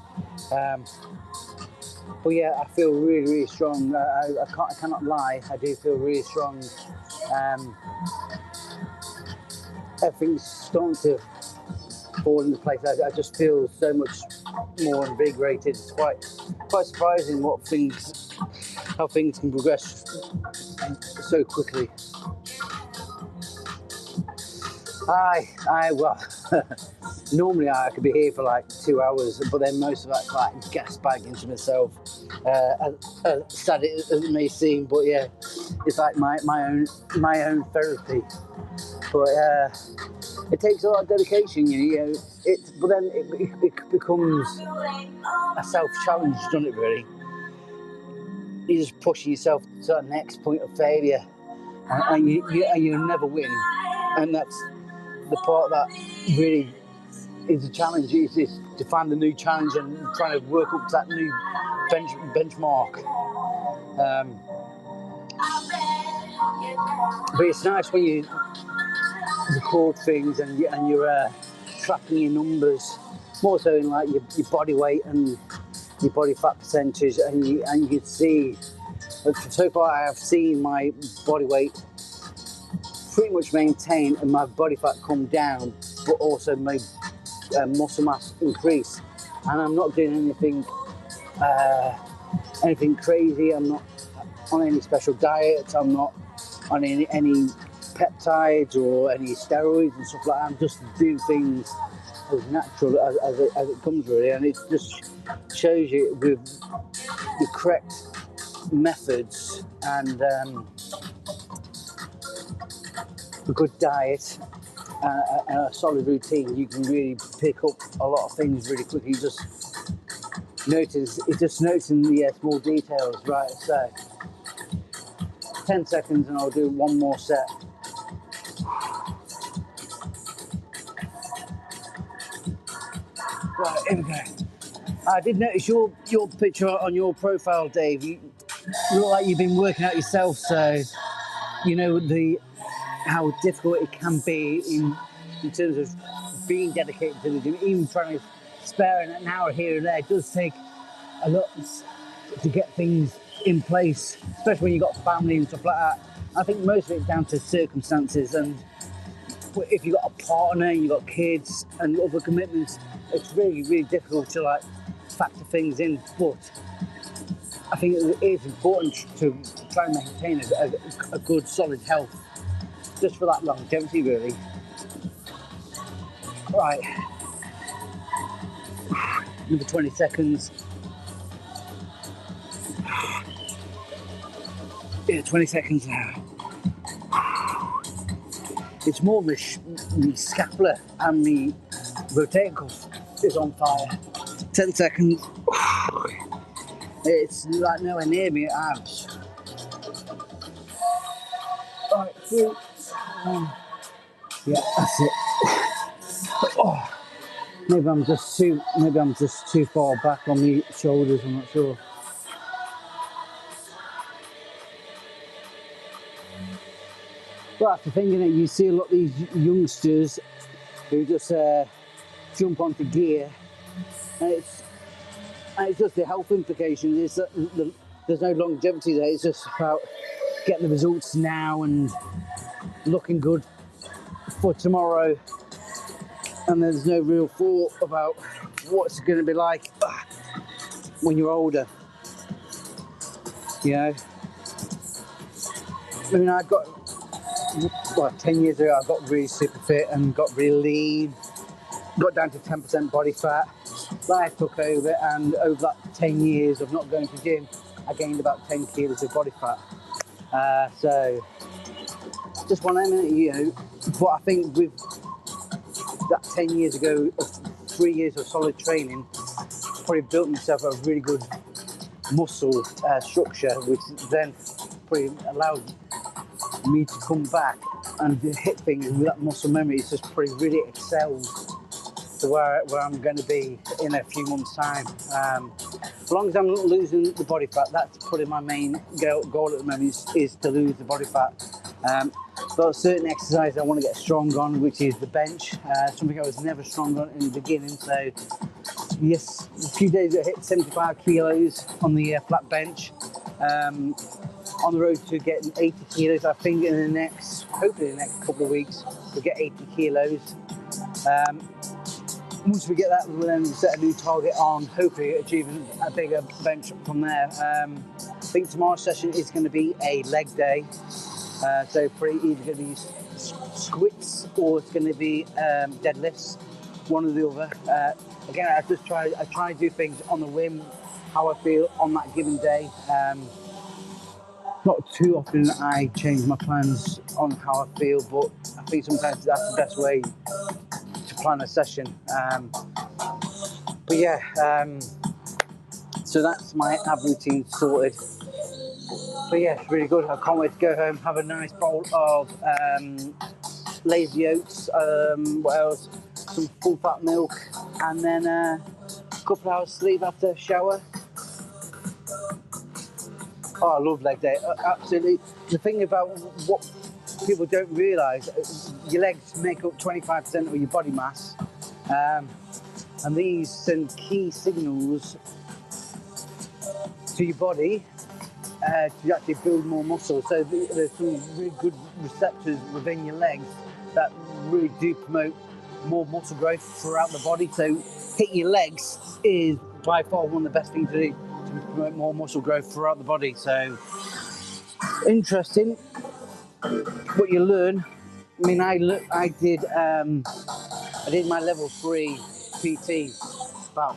But yeah, I feel really strong. I cannot lie, I do feel really strong. Everything's starting to fall into place. I just feel so much more invigorated. It's quite surprising how things can progress so quickly. Well, normally I could be here for like 2 hours, but then most of that's like gas bagging to myself. Sad as it may seem, but yeah, it's like my own therapy. But it takes a lot of dedication, you know. But then it becomes a self-challenge, doesn't it? Really, you're just pushing yourself to the next point of failure, and you never win, and that's the part that really is a challenge. Is to find a new challenge and trying to work up to that new benchmark. But it's nice when you record things and you're tracking your numbers, more so in like your body weight and your body fat percentage, and you can see. So far, I have seen my body weight pretty much maintain and my body fat come down, but also my muscle mass increase. And I'm not doing anything crazy. I'm not on any special diets. I'm not on any peptides or any steroids and stuff like that. I'm just doing things as natural as it comes, really. And it just shows you with the correct methods and a good diet and a solid routine, you can really pick up a lot of things really quickly. You just noticing the small details, right? So 10 seconds and I'll do one more set. Right, here we go. I did notice your picture on your profile, Dave. You look like you've been working out yourself, so you know how difficult it can be in terms of being dedicated to the gym. Even trying to spare an hour here and there, it does take a lot to get things in place, especially when you've got family and stuff like that. I think most of it's down to circumstances, and if you've got a partner, you've got kids and other commitments, it's really difficult to like factor things in. But I think it is important to try and maintain a good solid health, just for that longevity, really. Right, another 20 seconds. Yeah, 20 seconds now. It's more the scapula and the rotator cuff is on fire. 10 seconds. It's like nowhere near me abs. Right, 2, 1. Yeah, that's it. Oh, maybe I'm just too far back on the shoulders. I'm not sure. But that's the thing, isn't it? You see a lot of these youngsters who just jump onto gear, and it's just the health implication is that there's no longevity there. It's just about getting the results now and looking good for tomorrow, and there's no real thought about what's going to be like when you're older. You know, I mean, 10 years ago, I got really super fit and got really lean, got down to 10% body fat. Life took over, and over that 10 years of not going to the gym, I gained about 10 kilos of body fat. So just one minute, you know. But I think with that 10 years ago, 3 years of solid training, probably built myself a really good muscle structure, which then probably allowed me to come back and hit things with that muscle memory. It's just probably really excelled to where I'm going to be in a few months' time. As long as I'm not losing the body fat, that's probably my main goal at the moment is to lose the body fat. But certain exercises I want to get strong on, which is the bench, something I was never strong on in the beginning. So yes, a few days I hit 75 kilos on the flat bench. On the road to getting 80 kilos. I think hopefully in the next couple of weeks, we'll get 80 kilos. Once we get that, we'll then set a new target on hopefully achieving a bigger bench from there. I think tomorrow's session is going to be a leg day. So pretty either going to be squats or it's going to be deadlifts, one or the other. Again, I try to do things on the whim, how I feel on that given day. Not too often I change my plans on how I feel, but I think sometimes that's the best way to plan a session. But yeah, so that's my ab routine sorted. But yeah, it's really good. I can't wait to go home, have a nice bowl of lazy oats, what else? Some full fat milk, and then a couple of hours sleep after a shower. Oh, I love leg day, absolutely. The thing about what people don't realise, your legs make up 25% of your body mass, and these send key signals to your body to actually build more muscle. So there's some really good receptors within your legs that really do promote more muscle growth throughout the body. So hitting your legs is by far one of the best things to do to promote more muscle growth throughout the body. So interesting what you learn. I mean, I did my level 3 PT about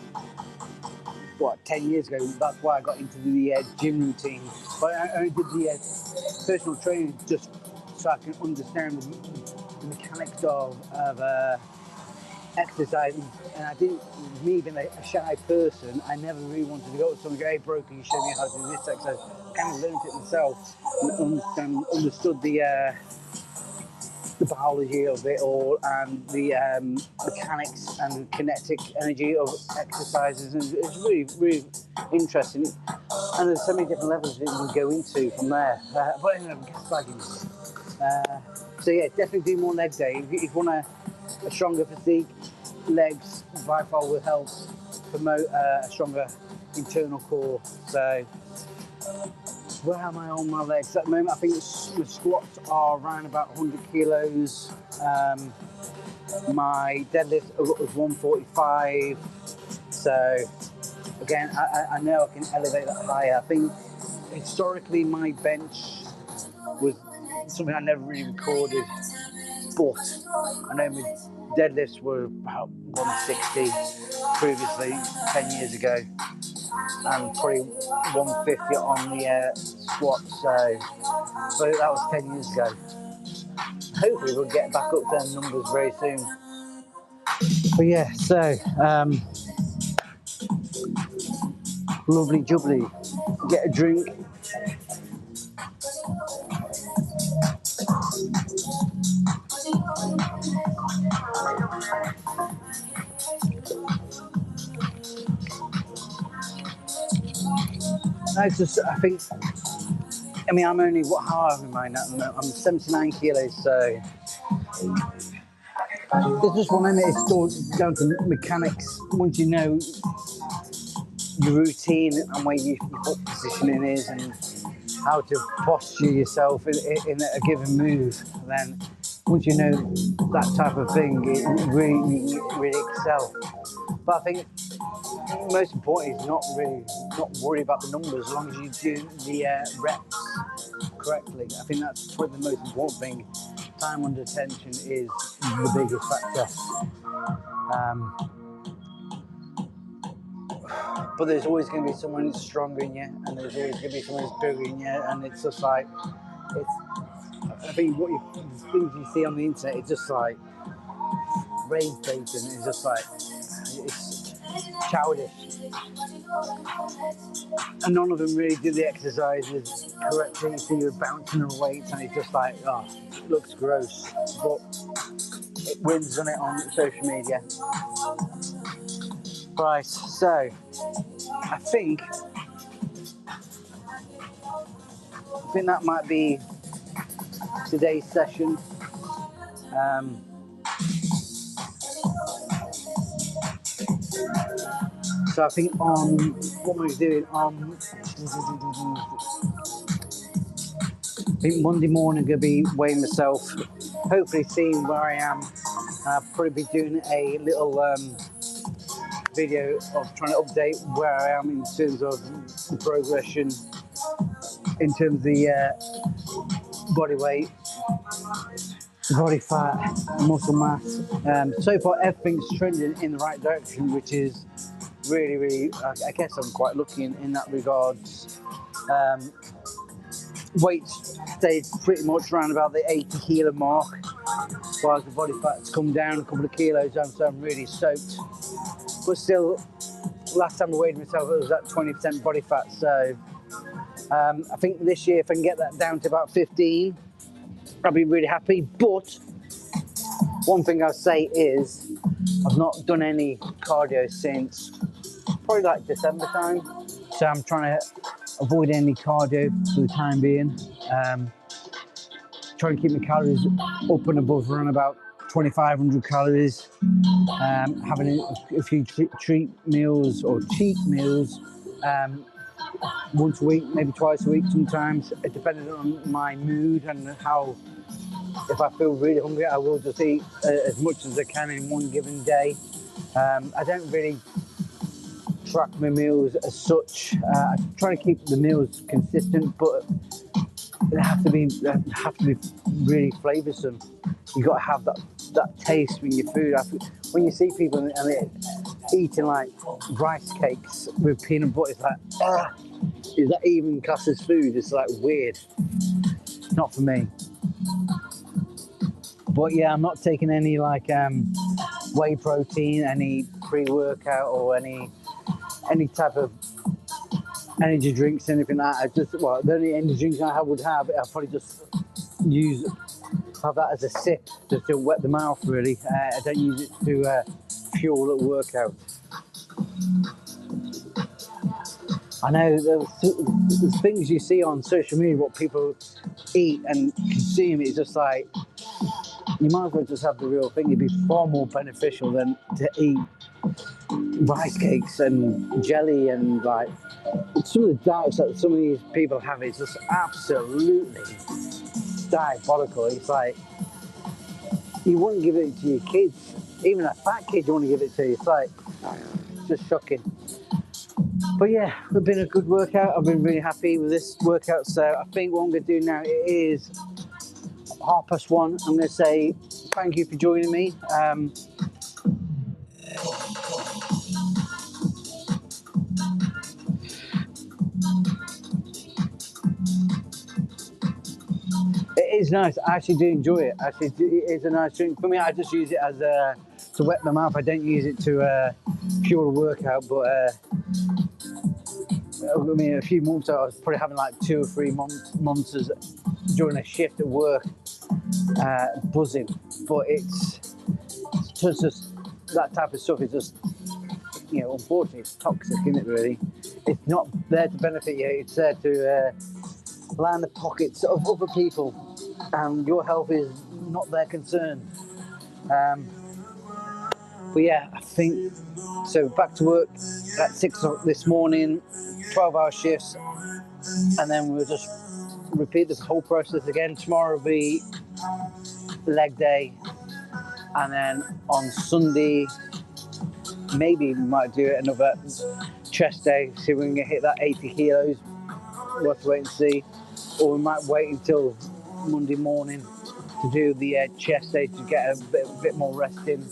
10 years ago. That's why I got into the gym routine. But I only did the personal training just so I can understand the mechanics of exercising. And I didn't, me being a shy person, I never really wanted to go to someone and go, "Hey bro, can you show me how to do this exercise?" I kind of learned it myself and understood the biology of it all and the mechanics and kinetic energy of exercises, and it's really, really interesting. And there's so many different levels that you can go into from there. But anyway, I'm gasbagging. So yeah, definitely do more leg day. If you want a stronger physique, legs by far will help promote a stronger internal core. So where am I on my legs at the moment? I think the squats are around about 100 kilos. My deadlift was 145. So again, I know I can elevate that higher. I think historically my bench was something I never really recorded, but I know my deadlifts were about 160 previously, 10 years ago, and probably 150 on the squats. So that was 10 years ago. hopefully we'll get back up to them numbers very soon. But yeah, so lovely jubbly. Get a drink. No, it's just, I think, I mean, I'm only, how am I now? I'm 79 kilos, so it's just one of them, it's all down to mechanics. Once you know your routine and where your foot positioning is and how to posture yourself in a given move, then once you know that type of thing, you really excel. But I think most important is not worry about the numbers as long as you do the reps correctly. I think that's probably the most important thing. Time under tension is the biggest factor. But there's always going to be someone who's stronger than you, and there's always going to be someone who's bigger than you, and it's just like, I think the things you see on the internet, it's just like rage baiting. It's just like, it's childish. And none of them really do the exercises correctly. You see you're bouncing on weights, and it's just like, oh, it looks gross. But it wins on it on social media. Right, so I think that might be today's session. So I think on what we're doing on, I think Monday morning I'm going to be weighing myself, hopefully seeing where I am. I'll probably be doing a little video of trying to update where I am in terms of the progression, in terms of the body weight, body fat, muscle mass. So far everything's trending in the right direction, which is really, I guess I'm quite lucky in that regards. Weight stayed pretty much around about the 80 kilo mark, whilst the body fat's come down a couple of kilos, so I'm really stoked. But still, last time I weighed myself, it was at 20% body fat, so I think this year, if I can get that down to about 15, I'll be really happy. But one thing I'll say is, I've not done any cardio since probably like December time, so I'm trying to avoid any cardio for the time being. Trying to keep my calories up and above around about 2,500 calories. Having a few treat meals or cheat meals once a week, maybe twice a week sometimes, depending on my mood and how. If I feel really hungry, I will just eat as much as I can in one given day. I don't really track my meals as such. I try to keep the meals consistent, but they have to be really flavoursome. You got to have that taste in your food. When you see people and they're eating like rice cakes with peanut butter, it's like, is that even classed as food? It's like weird. Not for me. But yeah, I'm not taking any like whey protein, any pre-workout or any type of energy drinks, anything like that. The only energy drinks I would have, I'll probably just have that as a sip, just to wet the mouth really. I don't use it to fuel at workout. I know there's things you see on social media, what people eat and consume, it's just like, you might as well just have the real thing. It'd be far more beneficial than to eat rice cakes and jelly and like some of the diets that some of these people have is just absolutely diabolical. It's like you wouldn't give it to your kids, even a fat kid you want to give it to. It's like just shocking. But yeah, it's been a good workout. I've been really happy with this workout. So I think what I'm going to do now is 1:30. I'm going to say thank you for joining me. It is nice. I actually do enjoy it. Actually, it is a nice drink. For me, I just use it as to wet my mouth. I don't use it to fuel a workout. But I mean, a few months ago, I was probably having like 2 or 3 monsters during a shift at work, buzzing. But it's just that type of stuff is just, you know, unfortunately, it's toxic, isn't it? Really, it's not there to benefit you. It's there to line the pockets of other people, and your health is not their concern. But yeah, I think so. Back to work at 6 o'clock this morning, 12-hour shifts, and then we'll just repeat this whole process again. Tomorrow will be leg day, and then on Sunday, maybe we might do another chest day, see if we can hit that 80 kilos. We'll have to wait and see. Or we might wait until Monday morning to do the chest day to get a bit more rest in.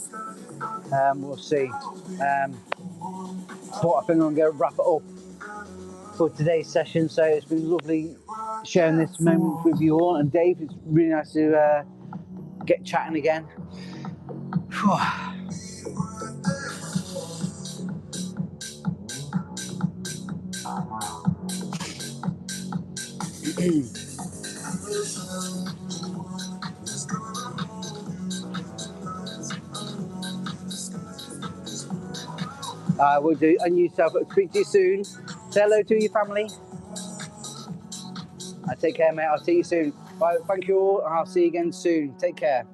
We'll see. But I think I'm going to wrap it up for today's session. So it's been lovely sharing this moment with you all. And Dave, it's really nice to get chatting again. I will do. And yourself. Speak to you soon. Say hello to your family. Take care, mate. I'll see you soon. Bye. Thank you all, and I'll see you again soon. Take care.